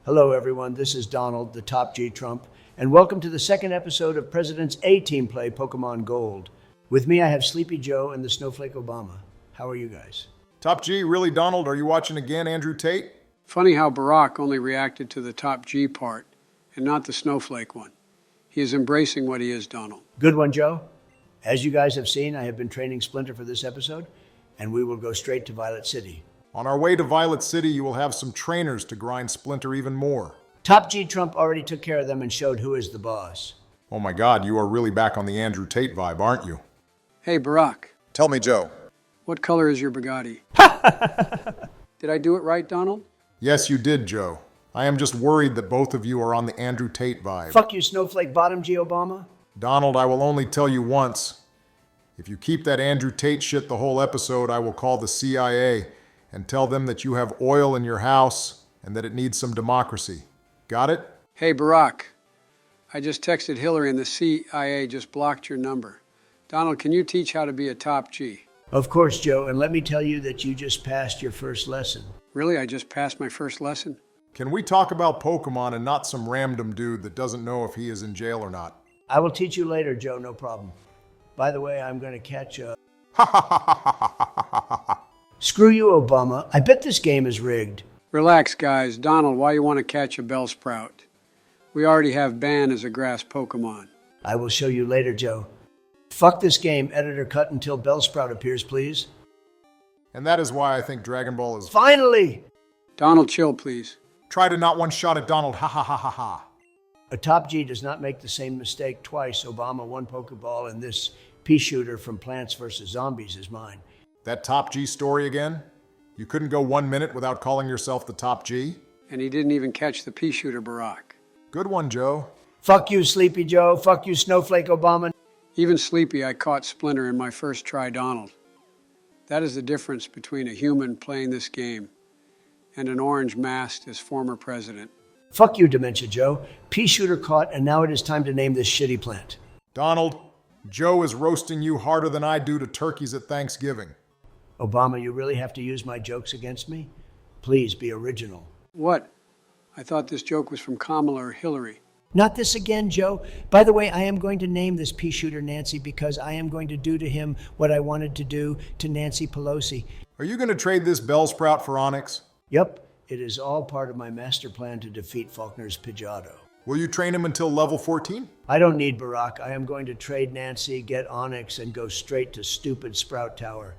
Hello, everyone. This is Donald, the Top G Trump, and welcome to the second episode of President's A-Team Play Pokemon Gold. With me, I have Sleepy Joe and the Snowflake Obama. How are you guys? Top G, really, Donald? Are you watching again, Andrew Tate? Funny how Barack only reacted to the Top G part and not the Snowflake one. He is embracing what he is, Donald. Good one, Joe. As you guys have seen, I have been training Splinter for this episode, and we will go straight to Violet City. On our way to Violet City, you will have some trainers to grind Splinter even more. Top G Trump already took care of them and showed who is the boss. Oh my God, you are really back on the Andrew Tate vibe, aren't you? Hey, Barack. Tell me, Joe. What color is your Bugatti? Did I do it right, Donald? Yes, you did, Joe. I am just worried that both of you are on the Andrew Tate vibe. Fuck you, Snowflake Bottom G Obama. Donald, I will only tell you once. If you keep that Andrew Tate shit the whole episode, I will call the CIA and tell them that you have oil in your house and that it needs some democracy. Got it? Hey, Barack. I just texted Hillary and the CIA just blocked your number. Donald, can you teach how to be a Top G? Of course, Joe, and let me tell you that you just passed your first lesson. Really? I just passed my first lesson? Can we talk about Pokemon and not some random dude that doesn't know if he is in jail or not? I will teach you later, Joe, no problem. By the way, I'm going to catch a... Screw you, Obama. I bet this game is rigged. Relax, guys. Donald, why you want to catch a Bellsprout? We already have Ban as a grass Pokemon. I will show you later, Joe. Fuck this game. Editor cut until Bellsprout appears, please. And that is why I think Dragon Ball is... Finally! Donald, chill, please. Try to not one-shot at Donald, ha ha ha ha ha. A Top G does not make the same mistake twice. Obama, one Pokeball, and this pea shooter from Plants vs. Zombies is mine. That Top G story again? You couldn't go 1 minute without calling yourself the Top G? And he didn't even catch the pea shooter, Barack. Good one, Joe. Fuck you, Sleepy Joe. Fuck you, Snowflake Obama. Even Sleepy, I caught Splinter in my first try, Donald. That is the difference between a human playing this game and an orange masked as former president. Fuck you, Dementia Joe. Pea shooter caught, and now it is time to name this shitty plant. Donald, Joe is roasting you harder than I do to turkeys at Thanksgiving. Obama, you really have to use my jokes against me? Please be original. What? I thought this joke was from Kamala or Hillary. Not this again, Joe. By the way, I am going to name this pea shooter Nancy because I am going to do to him what I wanted to do to Nancy Pelosi. Are you going to trade this Bellsprout for Onyx? Yep, it is all part of my master plan to defeat Faulkner's Pidgeotto. Will you train him until level 14? I don't need Barack. I am going to trade Nancy, get Onyx, and go straight to stupid Sprout Tower.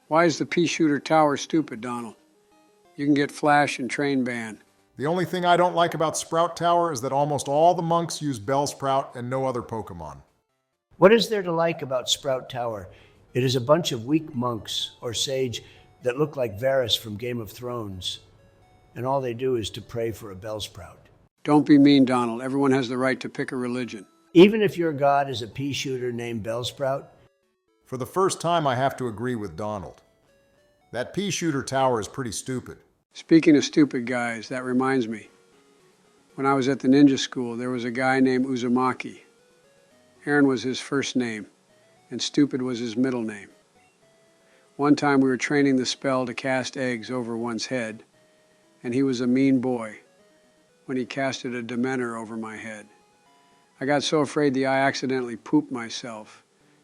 Why is the pea shooter tower stupid, Donald? You can get Flash and train Ban. The only thing I don't like about Sprout Tower is that almost all the monks use Bellsprout and no other Pokemon. What is there to like about Sprout Tower? It is a bunch of weak monks or sage that look like Varys from Game of Thrones, and all they do is to pray for a Bellsprout. Don't be mean, Donald. Everyone has the right to pick a religion. Even if your god is a pea shooter named Bellsprout? For the first time, I have to agree with Donald. That pea shooter tower is pretty stupid. Speaking of stupid guys, that reminds me. When I was at the ninja school, there was a guy named Uzumaki. Aaron was his first name, and stupid was his middle name. One time we were training the spell to cast eggs over one's head, and he was a mean boy when he casted a Dementor over my head. I got so afraid I accidentally pooped myself,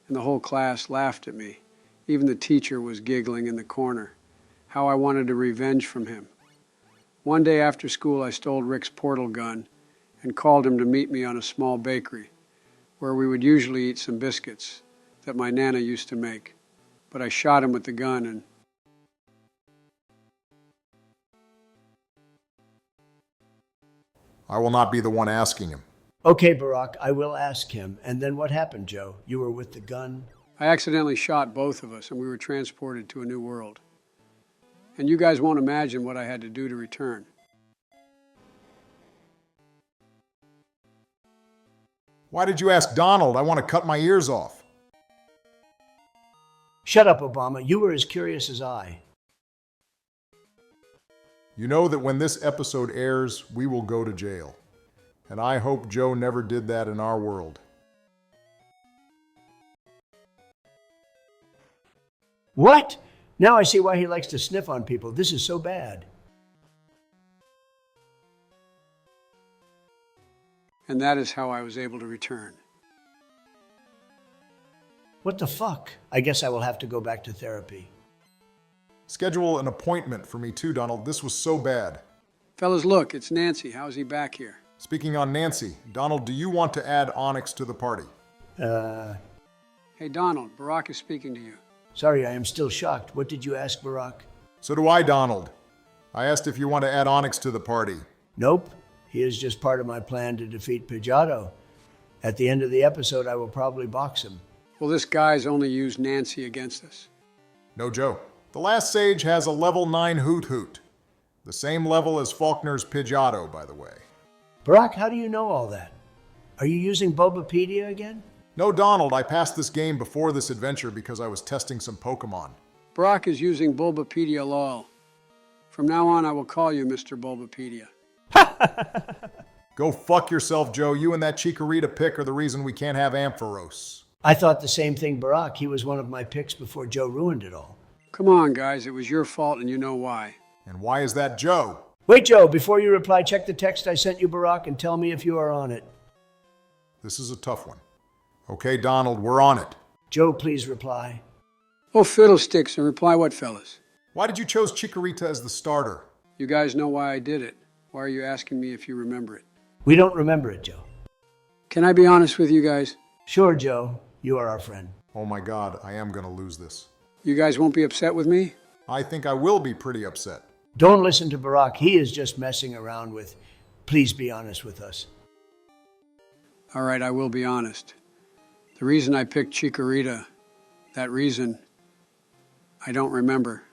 and the whole class laughed at me. Even the teacher was giggling in the corner. How I wanted to revenge from him. One day after school, I stole Rick's portal gun and called him to meet me on a small bakery where we would usually eat some biscuits that my Nana used to make. But I shot him with the gun and... I will not be the one asking him. Okay, Barack, I will ask him. And then what happened, Joe? You were with the gun? I accidentally shot both of us and we were transported to a new world. And you guys won't imagine what I had to do to return. Why did you ask Donald? I want to cut my ears off. Shut up, Obama. You were as curious as I. You know that when this episode airs, we will go to jail. And I hope Joe never did that in our world. What? Now I see why he likes to sniff on people. This is so bad. And that is how I was able to return. What the fuck? I guess I will have to go back to therapy. Schedule an appointment for me too, Donald. This was so bad. Fellas, look, it's Nancy. How's he back here? Speaking on Nancy, Donald, do you want to add Onyx to the party? Hey, Donald, Barack is speaking to you. Sorry, I am still shocked. What did you ask, Barack? So do I, Donald. I asked if you want to add Onyx to the party. Nope. He is just part of my plan to defeat Pidgeotto. At the end of the episode, I will probably box him. Well, this guy's only used Nancy against us. No, Joe. The last sage has a level 9 Hoot Hoot. The same level as Faulkner's Pidgeotto, by the way. Barack, how do you know all that? Are you using Bulbapedia again? No, Donald, I passed this game before this adventure because I was testing some Pokémon. Barack is using Bulbapedia lol. From now on, I will call you Mr. Bulbapedia. Go fuck yourself, Joe. You and that Chikorita pick are the reason we can't have Ampharos. I thought the same thing, Barack. He was one of my picks before Joe ruined it all. Come on, guys. It was your fault, and you know why. And why is that Joe? Wait, Joe, before you reply, check the text I sent you, Barack, and tell me if you are on it. This is a tough one. Okay, Donald, we're on it. Joe, please reply. Oh, fiddlesticks, and reply what, fellas? Why did you choose Chikorita as the starter? You guys know why I did it. Why are you asking me if you remember it? We don't remember it, Joe. Can I be honest with you guys? Sure, Joe. You are our friend. Oh my God, I am gonna lose this. You guys won't be upset with me? I think I will be pretty upset. Don't listen to Barack. He is just messing around with, please be honest with us. All right, I will be honest. The reason I picked Chikorita, that reason, I don't remember.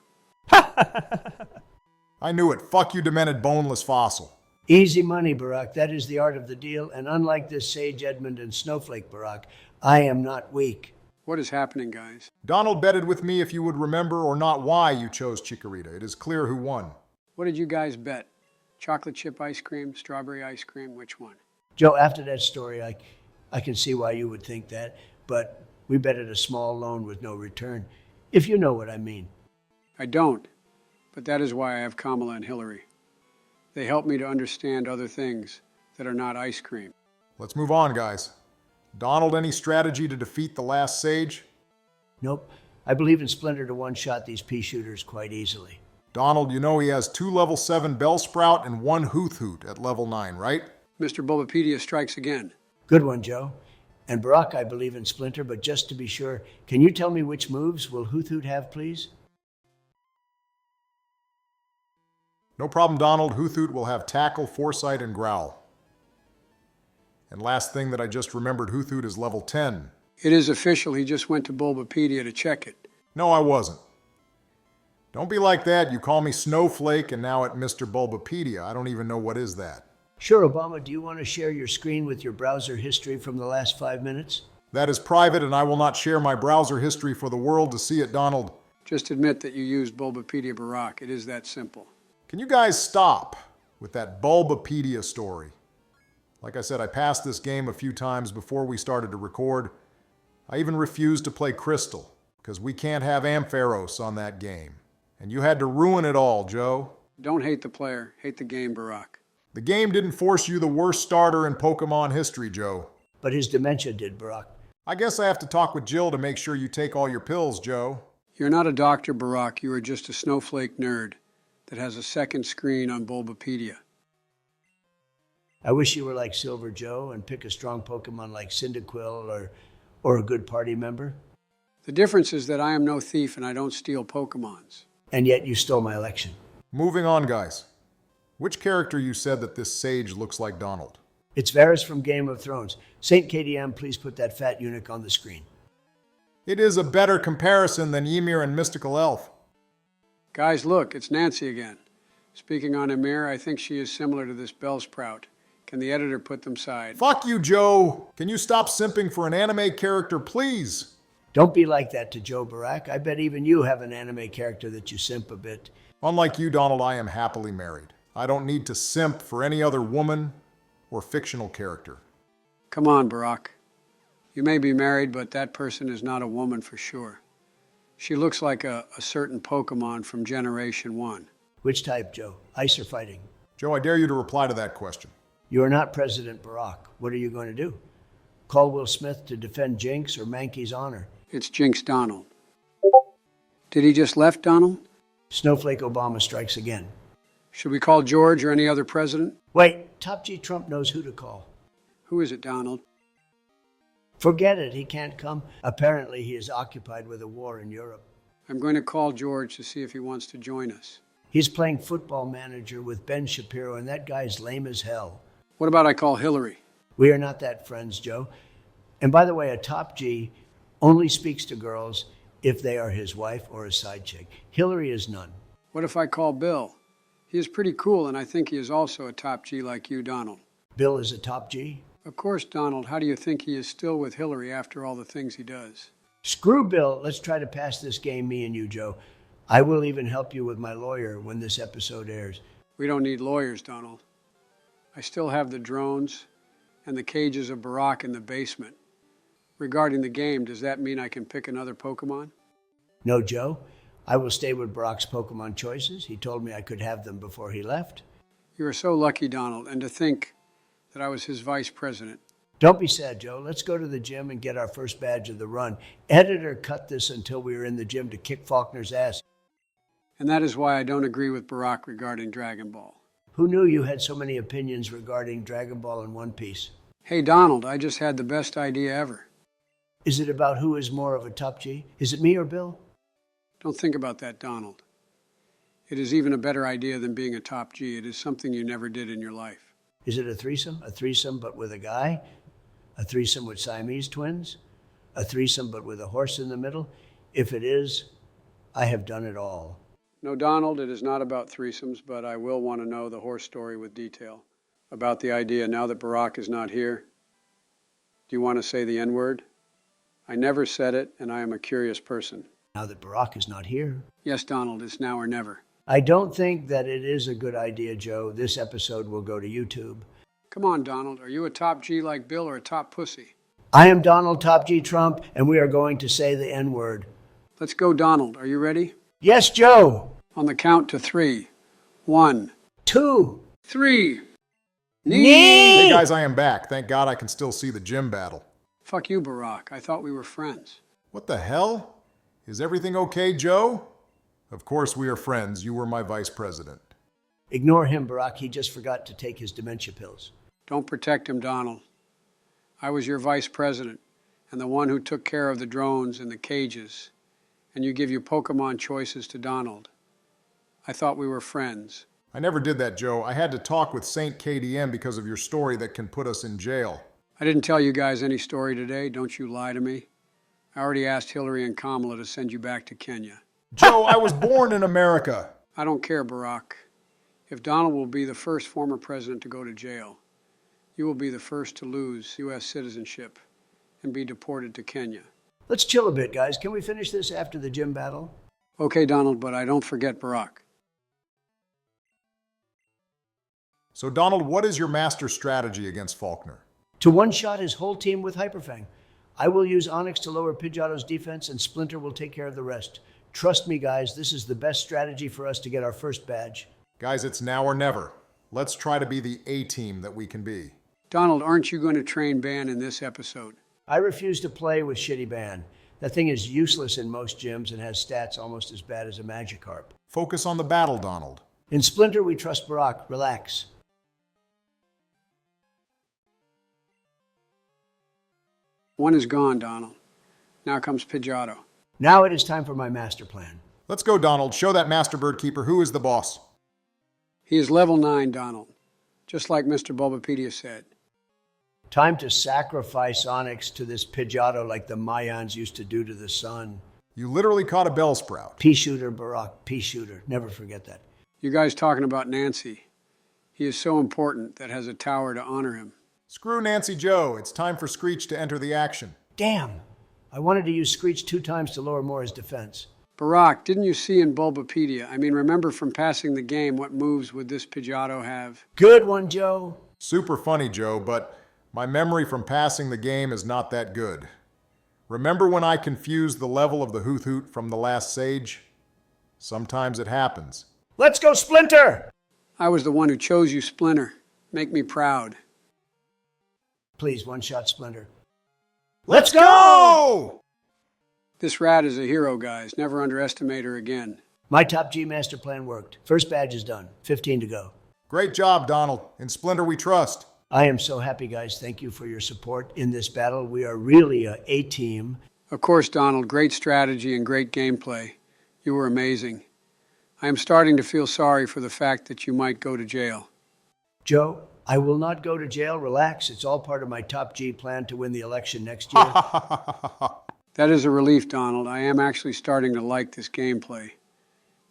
I knew it. Fuck you, demented boneless fossil. Easy money, Barack. That is the art of the deal. And unlike this Sage Edmund and Snowflake, Barack, I am not weak. What is happening, guys? Donald betted with me if you would remember or not why you chose Chikorita. It is clear who won. What did you guys bet? Chocolate chip ice cream, strawberry ice cream, which one? Joe, after that story, I can see why you would think that, but we betted a small loan with no return, if you know what I mean. I don't, but that is why I have Kamala and Hillary. They help me to understand other things that are not ice cream. Let's move on, guys. Donald, any strategy to defeat the last sage? Nope. I believe in Splinter to one-shot these pea shooters quite easily. Donald, you know he has 2 level 7 Bellsprout and 1 Hoot Hoot at level 9, right? Mr. Bulbapedia strikes again. Good one, Joe. And Barack, I believe in Splinter, but just to be sure, can you tell me which moves will Hoot Hoot have, please? No problem, Donald. Hoot Hoot will have Tackle, Foresight, and Growl. And last thing that I just remembered, Hoot Hoot is level 10. It is official. He just went to Bulbapedia to check it. No, I wasn't. Don't be like that. You call me Snowflake and now at Mr. Bulbapedia. I don't even know what is that. Sure, Obama, do you want to share your screen with your browser history from the last 5 minutes? That is private and I will not share my browser history for the world to see it, Donald. Just admit that you used Bulbapedia Barack. It is that simple. Can you guys stop with that Bulbapedia story? Like I said, I passed this game a few times before we started to record. I even refused to play Crystal, because we can't have Ampharos on that game. And you had to ruin it all, Joe. Don't hate the player. Hate the game, Barack. The game didn't force you the worst starter in Pokemon history, Joe. But his dementia did, Barack. I guess I have to talk with Jill to make sure you take all your pills, Joe. You're not a doctor, Barack. You are just a snowflake nerd that has a second screen on Bulbapedia. I wish you were like Silver Joe and pick a strong Pokemon like Cyndaquil or a good party member. The difference is that I am no thief and I don't steal Pokemons. And yet you stole my election. Moving on, guys. Which character you said that this sage looks like Donald? It's Varys from Game of Thrones. Saint KDM, please put that fat eunuch on the screen. It is a better comparison than Ymir and Mystical Elf. Guys, look, it's Nancy again. Speaking on Ymir, I think she is similar to this Bellsprout. Can the editor put them side? Fuck you, Joe! Can you stop simping for an anime character, please? Don't be like that to Joe, Barack. I bet even you have an anime character that you simp a bit. Unlike you, Donald, I am happily married. I don't need to simp for any other woman or fictional character. Come on, Barack. You may be married, but that person is not a woman for sure. She looks like a certain Pokemon from Generation 1. Which type, Joe? Ice or fighting? Joe, I dare you to reply to that question. You are not President Barack. What are you going to do? Call Will Smith to defend Jinx or Mankey's honor? It's Jinx Donald. Did he just left, Donald? Snowflake Obama strikes again. Should we call George or any other president? Wait, Top G Trump knows who to call. Who is it, Donald? Forget it, he can't come. Apparently he is occupied with a war in Europe. I'm going to call George to see if he wants to join us. He's playing football manager with Ben Shapiro, and that guy's lame as hell. What about I call Hillary? We are not that friends, Joe. And by the way, a Top G only speaks to girls if they are his wife or a side chick. Hillary is none. What if I call Bill? He is pretty cool, and I think he is also a top G like you, Donald. Bill is a Top G? Of course, Donald. How do you think he is still with Hillary after all the things he does? Screw Bill. Let's try to pass this game, me and you, Joe. I will even help you with my lawyer when this episode airs. We don't need lawyers, Donald. I still have the drones and the cages of Barack in the basement. Regarding the game, does that mean I can pick another Pokémon? No, Joe. I will stay with Barack's Pokémon choices. He told me I could have them before he left. You are so lucky, Donald, and to think that I was his vice president. Don't be sad, Joe. Let's go to the gym and get our first badge of the run. Editor cut this until we were in the gym to kick Faulkner's ass. And that is why I don't agree with Barack regarding Dragon Ball. Who knew you had so many opinions regarding Dragon Ball and One Piece? Hey, Donald, I just had the best idea ever. Is it about who is more of a Top G? Is it me or Bill? Don't think about that, Donald. It is even a better idea than being a top G. It is something you never did in your life. Is it a threesome? A threesome but with a guy? A threesome with Siamese twins? A threesome but with a horse in the middle? If it is, I have done it all. No, Donald, it is not about threesomes, but I will want to know the horse story with detail. About the idea now that Barack is not here. Do you want to say the N-word? I never said it, and I am a curious person. Now that Barack is not here. Yes, Donald, it's now or never. I don't think that it is a good idea, Joe. This episode will go to YouTube. Come on, Donald. Are you a top G like Bill or a top pussy? I am Donald Top G Trump, and we are going to say the N-word. Let's go, Donald. Are you ready? Yes, Joe. On the count to 3. 1, 2, 3. Knee! Hey guys, I am back. Thank God I can still see the gym battle. Fuck you, Barack. I thought we were friends. What the hell? Is everything okay, Joe? Of course we are friends. You were my vice president. Ignore him, Barack. He just forgot to take his dementia pills. Don't protect him, Donald. I was your vice president and the one who took care of the drones and the cages, and you give your Pokémon choices to Donald. I thought we were friends. I never did that, Joe. I had to talk with Saint KDM because of your story that can put us in jail. I didn't tell you guys any story today. Don't you lie to me. I already asked Hillary and Kamala to send you back to Kenya. Joe, I was born in America. I don't care, Barack. If Donald will be the first former president to go to jail, you will be the first to lose U.S. citizenship and be deported to Kenya. Let's chill a bit, guys. Can we finish this after the gym battle? Okay, Donald, but I don't forget Barack. So, Donald, what is your master strategy against Faulkner? To one-shot his whole team with Hyperfang. I will use Onyx to lower Pidgeotto's defense, and Splinter will take care of the rest. Trust me, guys, this is the best strategy for us to get our first badge. Guys, it's now or never. Let's try to be the A-team that we can be. Donald, aren't you going to train Ban in this episode? I refuse to play with Shitty Ban. That thing is useless in most gyms and has stats almost as bad as a Magikarp. Focus on the battle, Donald. In Splinter, we trust Barack. Relax. One is gone, Donald. Now comes Pidgeotto. Now it is time for my master plan. Let's go, Donald. Show that Master Bird Keeper who is the boss. He is level 9, Donald. Just like Mr. Bulbapedia said. Time to sacrifice Onyx to this Pidgeotto like the Mayans used to do to the sun. You literally caught a Bellsprout. Pea shooter, Barack. Pea shooter. Never forget that. You guys talking about Nancy. He is so important that has a tower to honor him. Screw Nancy Joe. It's time for Screech to enter the action. Damn. I wanted to use Screech 2 times to lower Mora's defense. Barack, didn't you see in Bulbapedia? I mean, remember from passing the game, what moves would this Pidgeotto have? Good one, Joe. Super funny, Joe, but my memory from passing the game is not that good. Remember when I confused the level of the Hoot from the last Sage? Sometimes it happens. Let's go, Splinter! I was the one who chose you, Splinter. Make me proud. Please, one shot Splinter. Let's go! This rat is a hero, guys. Never underestimate her again. My top G master plan worked. First badge is done. 15 to go. Great job, Donald. In Splinter we trust. I am so happy, guys. Thank you for your support in this battle. We are really a A-team. Of course, Donald, great strategy and great gameplay. You were amazing. I am starting to feel sorry for the fact that you might go to jail. Joe, I will not go to jail. Relax. It's all part of my top G plan to win the election next year. That is a relief, Donald. I am actually starting to like this gameplay.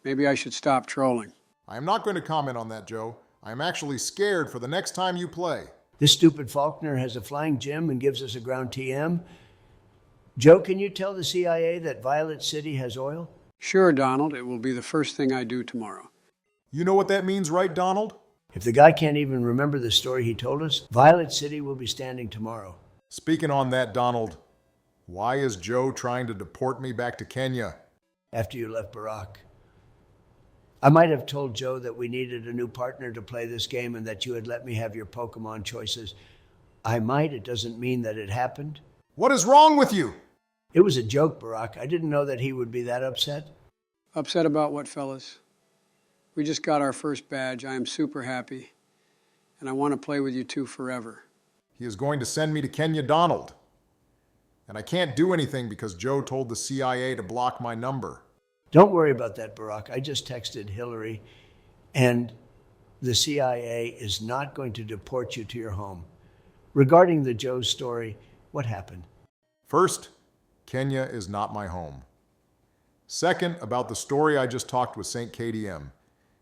Maybe I should stop trolling. I am not going to comment on that, Joe. I am actually scared for the next time you play. This stupid Faulkner has a flying gym and gives us a ground TM. Joe, can you tell the CIA that Violet City has oil? Sure, Donald. It will be the first thing I do tomorrow. You know what that means, right, Donald? If the guy can't even remember the story he told us, Violet City will be standing tomorrow. Speaking on that, Donald, why is Joe trying to deport me back to Kenya? After you left Barack. I might have told Joe that we needed a new partner to play this game and that you had let me have your Pokémon choices. I might. It doesn't mean that it happened. What is wrong with you? It was a joke, Barack. I didn't know that he would be that upset. Upset about what, fellas? We just got our first badge. I am super happy. And I want to play with you two forever. He is going to send me to Kenya, Donald. And I can't do anything because Joe told the CIA to block my number. Don't worry about that, Barack. I just texted Hillary, and the CIA is not going to deport you to your home. Regarding the Joe story, what happened? First, Kenya is not my home. Second, about the story I just talked with St. KDM,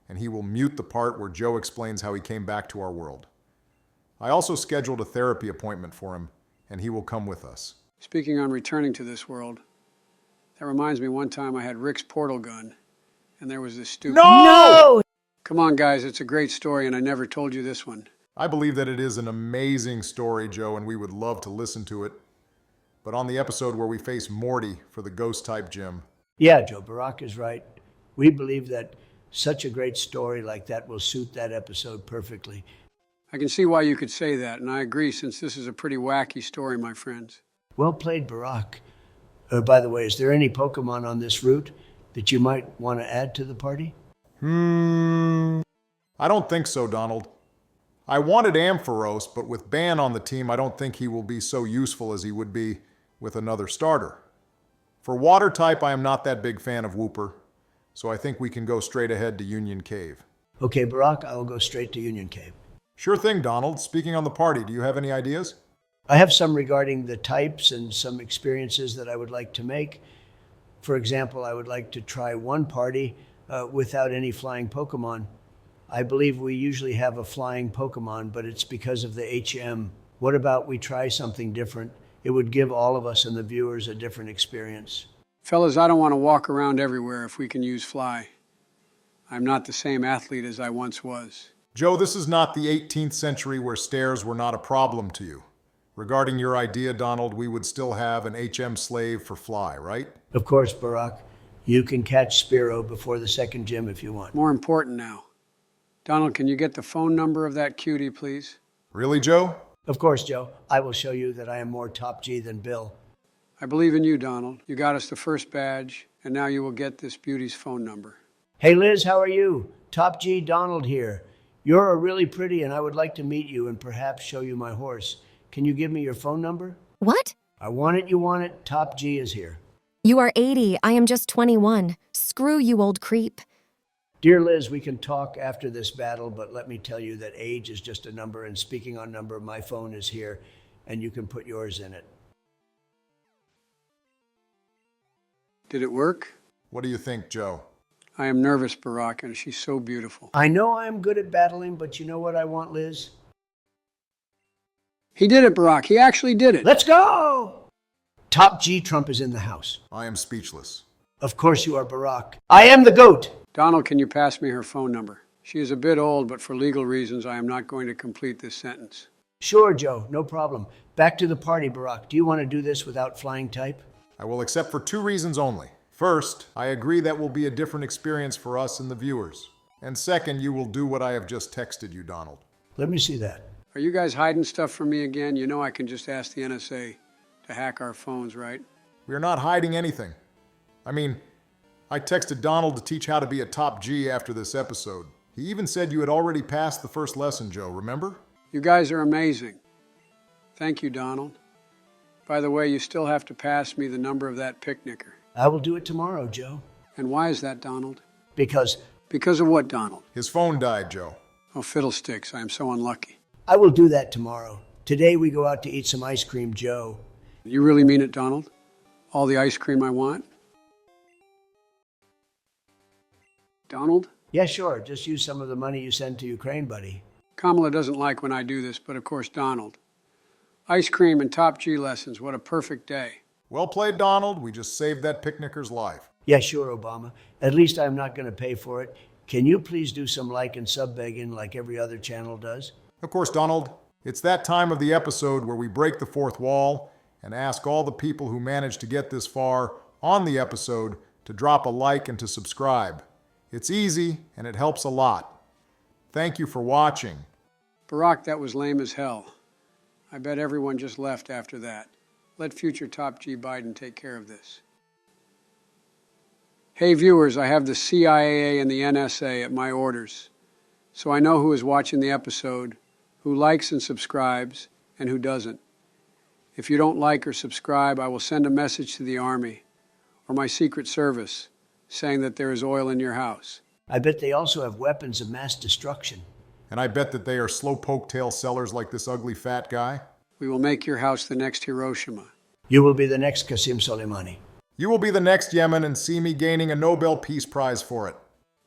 and he will mute the part where Joe explains how he came back to our world. I also scheduled a therapy appointment for him, and he will come with us. Speaking on returning to this world, that reminds me, one time I had Rick's portal gun, and there was this stupid... No! Come on, guys, it's a great story, and I never told you this one. I believe that it is an amazing story, Joe, and we would love to listen to it. But on the episode where we face Morty for the ghost-type gym... Yeah, Joe, Barack is right. We believe that such a great story like that will suit that episode perfectly. I can see why you could say that, and I agree, since this is a pretty wacky story, my friends. Well played, Barack. By the way, is there any Pokemon on this route that you might want to add to the party? I don't think so, Donald. I wanted Ampharos, but with Ban on the team, I don't think he will be so useful as he would be with another starter. For water type, I am not that big fan of Wooper, so I think we can go straight ahead to Union Cave. Okay, Barack, I will go straight to Union Cave. Sure thing, Donald. Speaking on the party, do you have any ideas? I have some regarding the types and some experiences that I would like to make. For example, I would like to try one party without any flying Pokemon. I believe we usually have a flying Pokemon, but it's because of the HM. What about we try something different? It would give all of us and the viewers a different experience. Fellas, I don't want to walk around everywhere if we can use fly. I'm not the same athlete as I once was. Joe, this is not the 18th century where stairs were not a problem to you. Regarding your idea, Donald, we would still have an HM slave for fly, right? Of course, Barack. You can catch Spearow before the second gym if you want. More important now. Donald, can you get the phone number of that cutie, please? Really, Joe? Of course, Joe. I will show you that I am more top G than Bill. I believe in you, Donald. You got us the first badge, and now you will get this beauty's phone number. Hey, Liz, how are you? Top G Donald here. You're really pretty, and I would like to meet you and perhaps show you my horse. Can you give me your phone number? What? I want it, you want it. Top G is here. You are 80. I am just 21. Screw you, old creep. Dear Liz, we can talk after this battle, but let me tell you that age is just a number, and speaking on number, my phone is here, and you can put yours in it. Did it work? What do you think, Joe? I am nervous, Barack, and she's so beautiful. I know I'm good at battling, but you know what I want, Liz? He did it, Barack. He actually did it. Let's go! Top G Trump is in the house. I am speechless. Of course you are, Barack. I am the GOAT. Donald, can you pass me her phone number? She is a bit old, but for legal reasons, I am not going to complete this sentence. Sure, Joe. No problem. Back to the party, Barack. Do you want to do this without flying type? I will accept for 2 reasons only. First, I agree that will be a different experience for us and the viewers. And second, you will do what I have just texted you, Donald. Let me see that. Are you guys hiding stuff from me again? You know I can just ask the NSA to hack our phones, right? We are not hiding anything. I mean, I texted Donald to teach how to be a top G after this episode. He even said you had already passed the first lesson, Joe, remember? You guys are amazing. Thank you, Donald. By the way, you still have to pass me the number of that picnicker. I will do it tomorrow, Joe. And why is that, Donald? Because Because of what, Donald? His phone died, Joe. Oh, fiddlesticks, I am so unlucky. I will do that tomorrow. Today we go out to eat some ice cream, Joe. You really mean it, Donald? All the ice cream I want? Donald? Yeah, sure. Just use some of the money you send to Ukraine, buddy. Kamala doesn't like when I do this, but of course, Donald. Ice cream and top G lessons, what a perfect day. Well played, Donald. We just saved that picnicker's life. Yeah, sure, Obama. At least I'm not going to pay for it. Can you please do some like and sub begging like every other channel does? Of course, Donald, it's that time of the episode where we break the fourth wall and ask all the people who managed to get this far on the episode to drop a like and to subscribe. It's easy and it helps a lot. Thank you for watching. Barack, that was lame as hell. I bet everyone just left after that. Let future top G Biden take care of this. Hey viewers, I have the CIA and the NSA at my orders, so I know who is watching the episode, who likes and subscribes, and who doesn't. If you don't like or subscribe, I will send a message to the Army or my Secret Service saying that there is oil in your house. I bet they also have weapons of mass destruction. And I bet that they are slowpoke tail sellers like this ugly fat guy. We will make your house the next Hiroshima. You will be the next Qasem Soleimani. You will be the next Yemen and see me gaining a Nobel Peace Prize for it.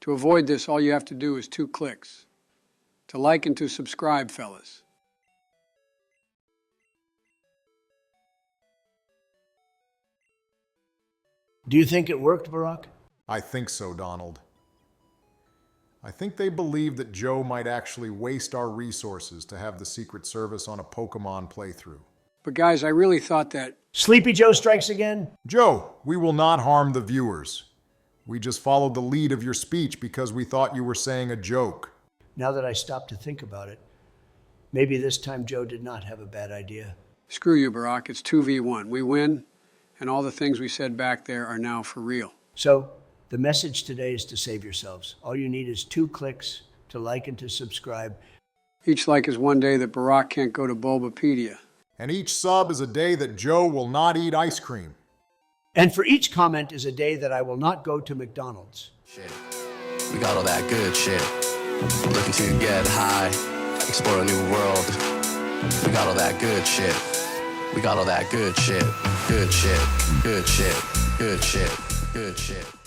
To avoid this, all you have to do is 2 clicks. To like and to subscribe, fellas. Do you think it worked, Barack? I think so, Donald. I think they believe that Joe might actually waste our resources to have the Secret Service on a Pokémon playthrough. But guys, I really thought that... Sleepy Joe strikes again? Joe, we will not harm the viewers. We just followed the lead of your speech because we thought you were saying a joke. Now that I stopped to think about it, maybe this time Joe did not have a bad idea. Screw you, Barack. It's 2v1. We win, and all the things we said back there are now for real. So, the message today is to save yourselves. All you need is 2 clicks to like and to subscribe. Each like is one day that Barack can't go to Bulbapedia. And each sub is a day that Joe will not eat ice cream. And for each comment is a day that I will not go to McDonald's. Shit. We got all that good shit. Looking to get high, explore a new world. We got all that good shit. We got all that good shit. Good shit. Good shit. Good shit. Good shit.